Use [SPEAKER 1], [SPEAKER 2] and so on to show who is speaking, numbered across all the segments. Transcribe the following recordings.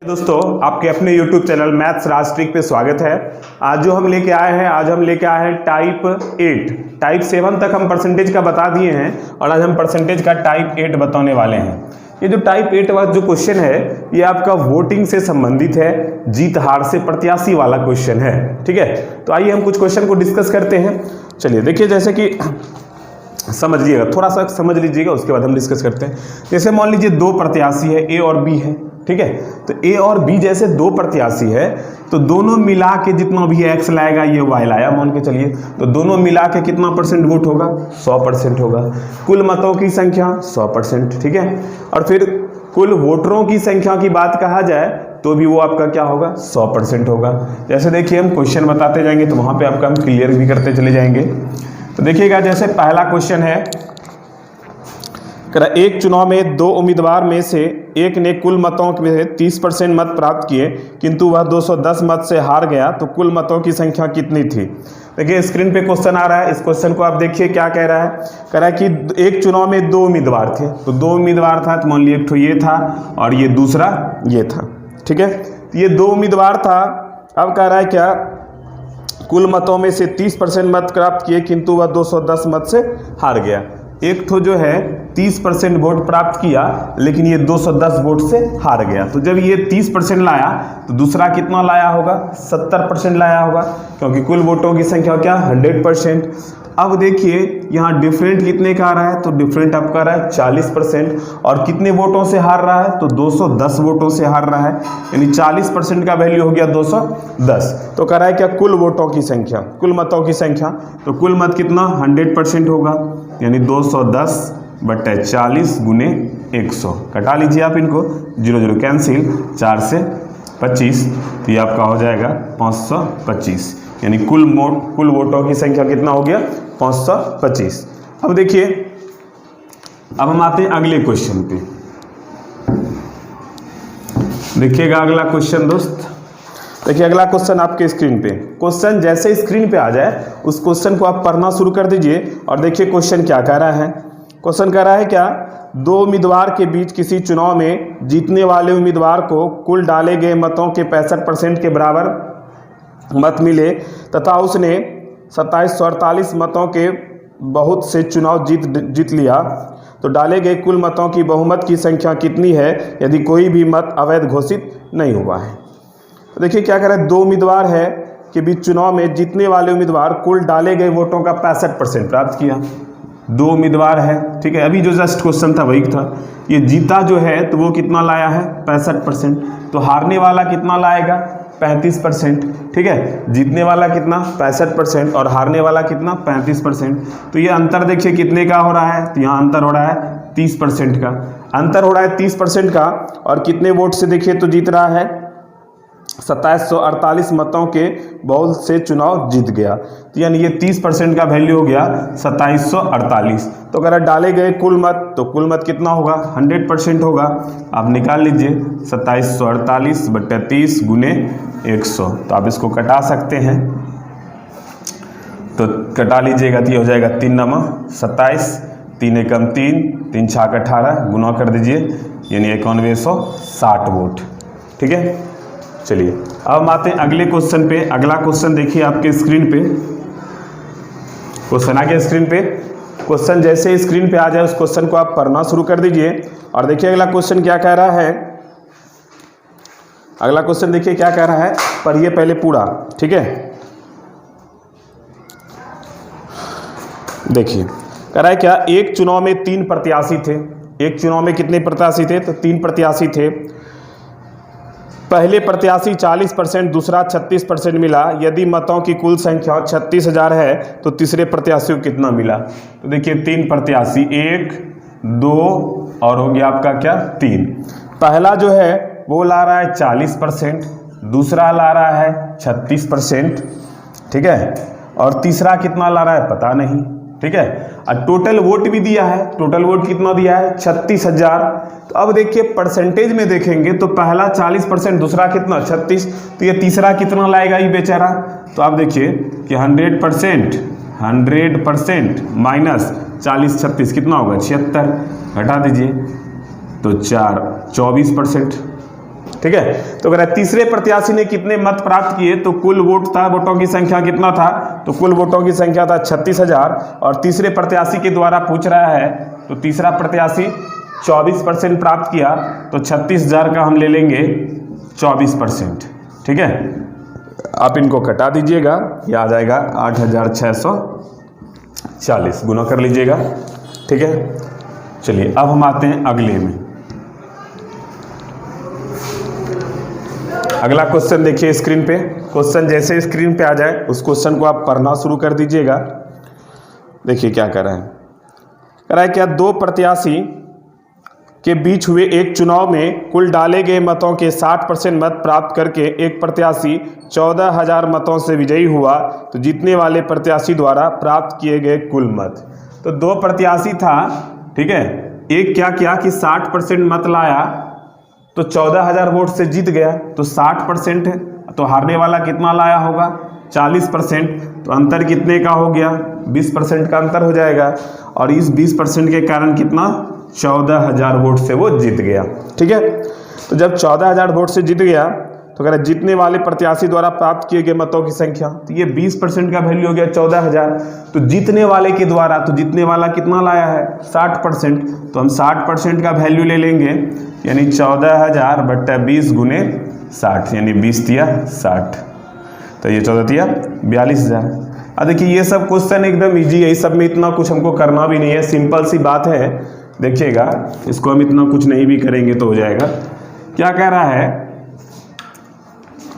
[SPEAKER 1] दोस्तों, आपके अपने YouTube चैनल मैथ्स राज ट्रिक पे स्वागत है। आज जो हम लेके आए हैं टाइप 8। टाइप 7 तक हम परसेंटेज का बता दिए हैं और आज हम परसेंटेज का टाइप 8 बताने वाले हैं। ये जो टाइप 8 वाला जो क्वेश्चन है ये आपका वोटिंग से संबंधित है, जीत हार से प्रत्याशी वाला क्वेश्चन है। ठीक है, तो आइए हम कुछ क्वेश्चन को डिस्कस करते हैं। चलिए देखिए, जैसे कि समझ लीजिएगा, थोड़ा सा समझ लीजिएगा, उसके बाद हम डिस्कस करते हैं। जैसे मान लीजिए दो प्रत्याशी है, ए और बी है। ठीक है, तो ए और बी जैसे दो प्रत्याशी है तो दोनों मिला के जितना भी एक्स लाएगा ये वाई लाया मान के चलिए, तो दोनों मिला के कितना परसेंट वोट होगा? 100% होगा। कुल मतों की संख्या 100%। ठीक है, और फिर कुल वोटरों की संख्या की बात कहा जाए तो भी वो आपका क्या होगा? 100% होगा। जैसे देखिए हम क्वेश्चन बताते जाएंगे तो वहां पे आपका हम क्लियर भी करते चले जाएंगे। तो देखिएगा, जैसे पहला क्वेश्चन है, एक चुनाव में दो उम्मीदवार में से एक ने कुल मतों में 30% मत प्राप्त किए किंतु वह 210 मत से हार गया, तो कुल मतों की संख्या कितनी थी? देखिए स्क्रीन पे क्वेश्चन आ रहा है। इस क्वेश्चन को आप देखिए क्या कह रहा है। कह रहा है कि एक चुनाव में दो उम्मीदवार थे, तो दो उम्मीदवार था, तो मान लीजिए एक तो ये था और ये दूसरा ये था। ठीक है, तो ये दो उम्मीदवार था। अब कह रहा है क्या? कुल मतों में से 30% मत प्राप्त किए किंतु वह 210 मत से हार गया। एक तो जो है 30% वोट प्राप्त किया लेकिन ये 210 वोट से हार गया। तो जब ये 30% लाया तो दूसरा कितना लाया होगा? 70% लाया होगा, क्योंकि कुल वोटों की संख्या क्या? 100%। अब देखिए यहाँ डिफरेंट कितने का आ रहा है? तो डिफरेंट आपका आ रहा है 40%। और कितने वोटों से हार रहा है? तो 210 वोटों से हार रहा है, यानी 40% का वैल्यू हो गया 210। तो कह रहा है क्या? कुल वोटों की संख्या, कुल मतों की संख्या, तो कुल मत कितना? 100% होगा, यानी 210 बटे 40 गुने 100। कटा लीजिए आप इनको, 0 0 कैंसिल, 4 से 25, तो ये आपका हो जाएगा 525, यानी कुल वोटों की संख्या कितना हो गया? 525। अब देखिए, अब हम आते हैं अगले क्वेश्चन पे। देखिएगा अगला क्वेश्चन दोस्त। देखिए अगला क्वेश्चन आपके स्क्रीन पे। क्वेश्चन जैसे स्क्रीन पे आ जाए उस क्वेश्चन को आप पढ़ना शुरू कर दीजिए और देखिए क्वेश्चन क्या कह रहा है। क्वेश्चन कह रहा है क्या? दो उम्मीदवार के बीच किसी चुनाव में जीतने वाले उम्मीदवार को कुल डाले गए मतों के 65% के बराबर मत मिले तथा उसने 2748 मतों के बहुत से चुनाव जीत लिया, तो डाले गए कुल मतों की बहुमत की संख्या कितनी है यदि कोई भी मत अवैध घोषित नहीं हुआ है? तो देखिए क्या कह रहा है, दो उम्मीदवार है के बीच चुनाव में जीतने वाले उम्मीदवार कुल डाले गए वोटों का 65% प्राप्त किया। दो उम्मीदवार है, ठीक है, अभी जो जस्ट क्वेश्चन था वही था। ये जीता जो है तो वो कितना लाया है? 65%। तो हारने वाला कितना लाएगा? 35%। ठीक है, जीतने वाला कितना? 65% और हारने वाला कितना? 35%। तो ये अंतर देखिए कितने का हो रहा है? तो यहाँ अंतर हो रहा है 30% का। अंतर हो रहा है 30% का, और कितने वोट से देखिए तो जीत रहा है? 2748 मतों के बहुत से चुनाव जीत गया, तो यानी ये 30% का वैल्यू हो गया 2748। तो अगर डाले गए कुल मत, तो कुल मत कितना होगा? 100% होगा। आप निकाल लीजिए 2748 बटे 30 गुने 100। तो आप इसको कटा सकते हैं, तो कटा लीजिएगा तो ये हो जाएगा 3 नमा 27, 3 एकम 3, 3 छाक 18, गुना कर दीजिए, यानी 9160 वोट। ठीक है, चलिए अब हम आते हैं अगले क्वेश्चन पे। अगला क्वेश्चन देखिए आपके स्क्रीन पे। क्वेश्चन आ गया स्क्रीन पे। क्वेश्चन जैसे स्क्रीन पे आ जाए उस क्वेश्चन को आप पढ़ना शुरू कर दीजिए और देखिए अगला क्वेश्चन क्या कह रहा है। अगला क्वेश्चन देखिए क्या कह रहा है, पढ़िए पहले पूरा। ठीक है, देखिए कह रहा है क्या? एक चुनाव में 3 प्रत्याशी थे। एक चुनाव में कितने प्रत्याशी थे? तो 3 प्रत्याशी थे। पहले प्रत्याशी 40%, दूसरा 36% मिला। यदि मतों की कुल संख्या 36,000 है तो तीसरे प्रत्याशी को कितना मिला? तो देखिए 3 प्रत्याशी, 1 2 और हो गया आपका क्या? 3। पहला जो है वो ला रहा है 40%, दूसरा ला रहा है 36%। ठीक है, और तीसरा कितना ला रहा है पता नहीं। ठीक है, और टोटल वोट भी दिया है। टोटल वोट कितना दिया है? 36,000। तो अब देखिए परसेंटेज में देखेंगे तो पहला 40%, दूसरा कितना? 36। तो ये तीसरा कितना लाएगा ये बेचारा? तो आप देखिए कि 100% माइनस 40 36 कितना होगा? 76। घटा दीजिए तो 24%। ठीक है। तो अगर तीसरे प्रत्याशी ने कितने मत प्राप्त किए, तो कुल वोट था, वोटों की संख्या कितना था, तो कुल वोटों की संख्या था 36,000। और तीसरे प्रत्याशी के द्वारा पूछ रहा है, तो तीसरा प्रत्याशी 24% प्राप्त किया, तो 36,000 का हम ले लेंगे 24%। ठीक है, आप इनको घटा दीजिएगा, ये आ जाएगा 8,640, गुना कर लीजिएगा। ठीक है, चलिए अब हम आते हैं अगले में। अगला क्वेश्चन देखिए स्क्रीन पे। क्वेश्चन जैसे स्क्रीन पे आ जाए उस क्वेश्चन को आप पढ़ना शुरू कर दीजिएगा। देखिए क्या कर रहा है, कह रहा है क्या दो प्रत्याशी के बीच हुए एक चुनाव में कुल डाले गए मतों के 60% मत प्राप्त करके एक प्रत्याशी 14,000 मतों से विजयी हुआ, तो जीतने वाले प्रत्याशी द्वारा प्राप्त किए गए कुल मत। तो दो प्रत्याशी था, ठीक है, एक क्या किया कि 60% मत लाया, तो 14,000 वोट से जीत गया, तो 60% है, तो हारने वाला कितना लाया होगा 40%, तो अंतर कितने का हो गया 20% का अंतर हो जाएगा। और इस 20% के कारण कितना 14,000 वोट से वो जीत गया। ठीक है, तो जब 14,000 वोट से जीत गया, तो कह रहे जीतने वाले प्रत्याशी द्वारा प्राप्त किए गए मतों की संख्या, तो ये 20% का वैल्यू हो गया 14,000। तो जीतने वाले के द्वारा, तो जीतने वाला कितना लाया है 60%, तो हम 60% का वैल्यू ले लेंगे, यानी 14,000 बट्टा 20 गुने 60, यानी 20 तिया 60, तो ये 14 तिया 42,000। अब देखिए ये सब क्वेश्चन एकदम इजी है, इस सब में इतना कुछ हमको करना भी नहीं है, सिंपल सी बात है। देखिएगा, इसको हम इतना कुछ नहीं भी करेंगे तो हो जाएगा। क्या कह रहा है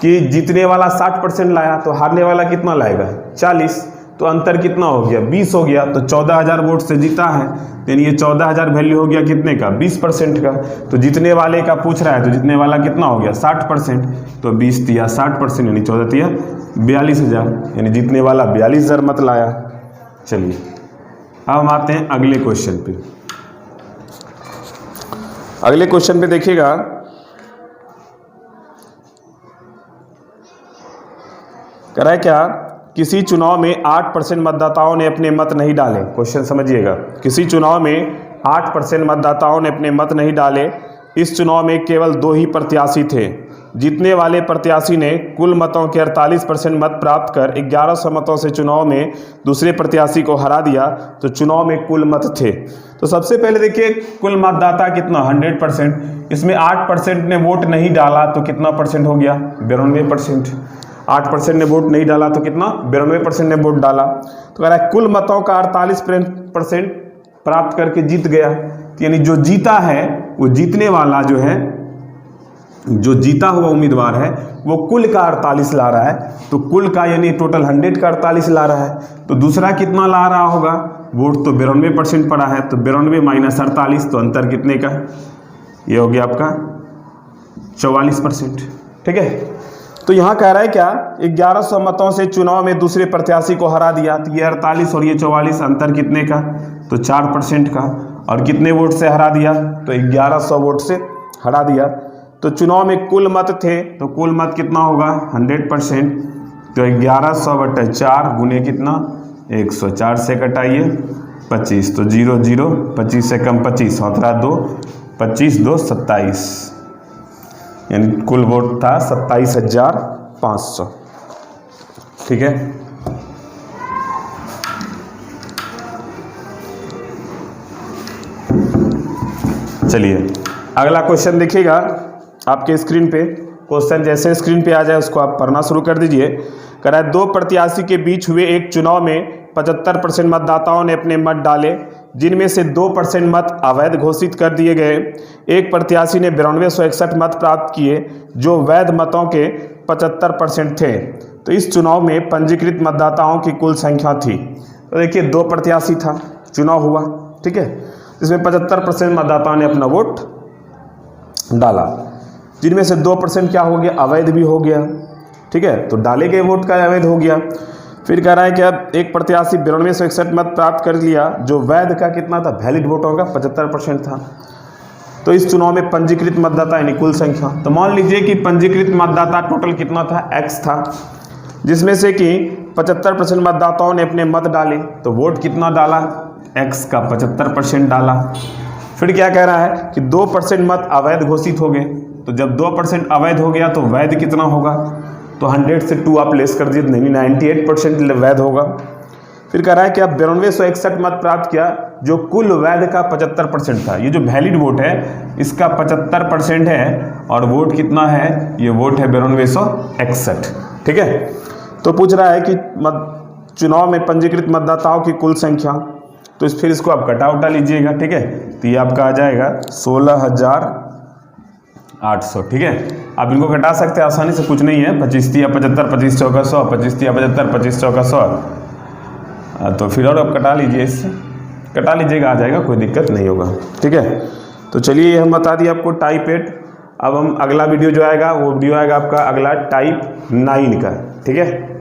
[SPEAKER 1] कि जीतने वाला 60% लाया, तो हारने वाला कितना लाएगा 40, तो अंतर कितना हो गया 20 हो गया, तो 14,000 वोट से जीता है, यानी ये 14,000 वैल्यू हो गया कितने का 20% का। तो जीतने वाले का पूछ रहा है, तो जीतने वाला कितना हो गया 60%, तो 20 तिया 60%, यानी 14 तिया 42,000, यानी जीतने वाला 42,000 मत लाया। चलिए अब हम आते हैं अगले क्वेश्चन पे। अगले क्वेश्चन पे देखिएगा, कह रहा है क्या किसी चुनाव में 8% मतदाताओं ने अपने मत नहीं डाले। क्वेश्चन समझिएगा, किसी चुनाव में 8% मतदाताओं ने अपने मत नहीं डाले। इस चुनाव में केवल 2 ही प्रत्याशी थे। जीतने वाले प्रत्याशी ने कुल मतों के 48% मत प्राप्त कर 1100 मतों से चुनाव में दूसरे प्रत्याशी को हरा दिया, तो चुनाव में कुल मत थे। तो सबसे पहले देखिए कुल मतदाता कितना 100%, इसमें 8% ने वोट नहीं डाला, तो कितना परसेंट हो गया 92%। 8% ने वोट नहीं डाला तो कितना 92% ने वोट डाला। तो कह रहा है कुल मतों का 48% प्राप्त करके जीत गया, तो यानी जो जीता है वो जीतने वाला जो है, जो जीता हुआ उम्मीदवार है वो कुल का 48 ला रहा है, तो कुल का यानी टोटल 100 का 48 ला रहा है। तो दूसरा कितना ला रहा होगा, वोट तो 92% पड़ा है, तो 92 माइनस 48, तो अंतर कितने का, ये हो गया आपका 44%। ठीक है, तो यहाँ कह रहा है क्या 1100 मतों से चुनाव में दूसरे प्रत्याशी को हरा दिया, तो ये 48 और ये 44, अंतर कितने का, तो 4% का। और कितने वोट से हरा दिया, तो 1100 वोट से हरा दिया। तो चुनाव में कुल मत थे, तो कुल मत कितना होगा 100%, तो 1100 बटा 4 गुने कितना 104 से कटाइए 25, तो 0 0, 25 से कम 25, 2 25 2 27, यानी कुल वोट था 27,500। ठीक है, चलिए अगला क्वेश्चन देखिएगा आपके स्क्रीन पे। क्वेश्चन जैसे स्क्रीन पे आ जाए उसको आप पढ़ना शुरू कर दीजिए। कह रहा है दो प्रत्याशी के बीच हुए एक चुनाव में 75% मतदाताओं ने अपने मत डाले, जिनमें से 2% मत अवैध घोषित कर दिए गए। एक प्रत्याशी ने 9261 मत प्राप्त किए जो वैध मतों के 75% थे। तो इस चुनाव में पंजीकृत मतदाताओं की कुल संख्या थी। तो देखिए दो प्रत्याशी था, चुनाव हुआ, ठीक है, इसमें 75% मतदाताओं ने अपना वोट डाला, जिनमें से 2% क्या हो गया अवैध भी हो गया। ठीक है, तो डाले गए वोट का अवैध हो गया। फिर कह रहा है कि अब एक प्रत्याशी 9261 मत प्राप्त कर लिया जो वैध का कितना था, वैलिड वोटों का 75% था। तो इस चुनाव में पंजीकृत मतदाता यानी कुल संख्या, तो मान लीजिए कि पंजीकृत मतदाता टोटल कितना था, x था, जिसमें से कि 75% मतदाताओं ने अपने मत डाले, तो वोट कितना डाला, x का 75% डाला। फिर क्या कह रहा है कि 2% मत अवैध घोषित हो गए, तो जब 2% अवैध हो गया तो वैध कितना होगा, तो 100 से 2 आप लेस कर दिए, नहीं 98% वैध होगा। फिर कह रहा है कि आप 9261 मत प्राप्त किया, जो कुल वैध का 75% था। ये जो वैलिड वोट है इसका 75% है, और वोट कितना है, ये वोट है 9261। ठीक है, तो पूछ रहा है कि चुनाव में पंजीकृत मतदाताओं की कुल संख्या, तो फिर इसको आप कटा उटा लीजिएगा। ठीक है, तो ये आपका आ जाएगा 16,800। ठीक है, आप इनको कटा सकते हैं आसानी से, कुछ नहीं है, 25 तिया 75, 25 चौका 100, 25 तिया 75, 25 चौका 100, तो फिर और आप कटा लीजिए, इससे कटा लीजिएगा, आ जाएगा, कोई दिक्कत नहीं होगा। ठीक है, तो चलिए हम बता दिए आपको टाइप 8। अब हम अगला वीडियो जो आएगा वो वीडियो आएगा आपका अगला टाइप 9 का। ठीक है।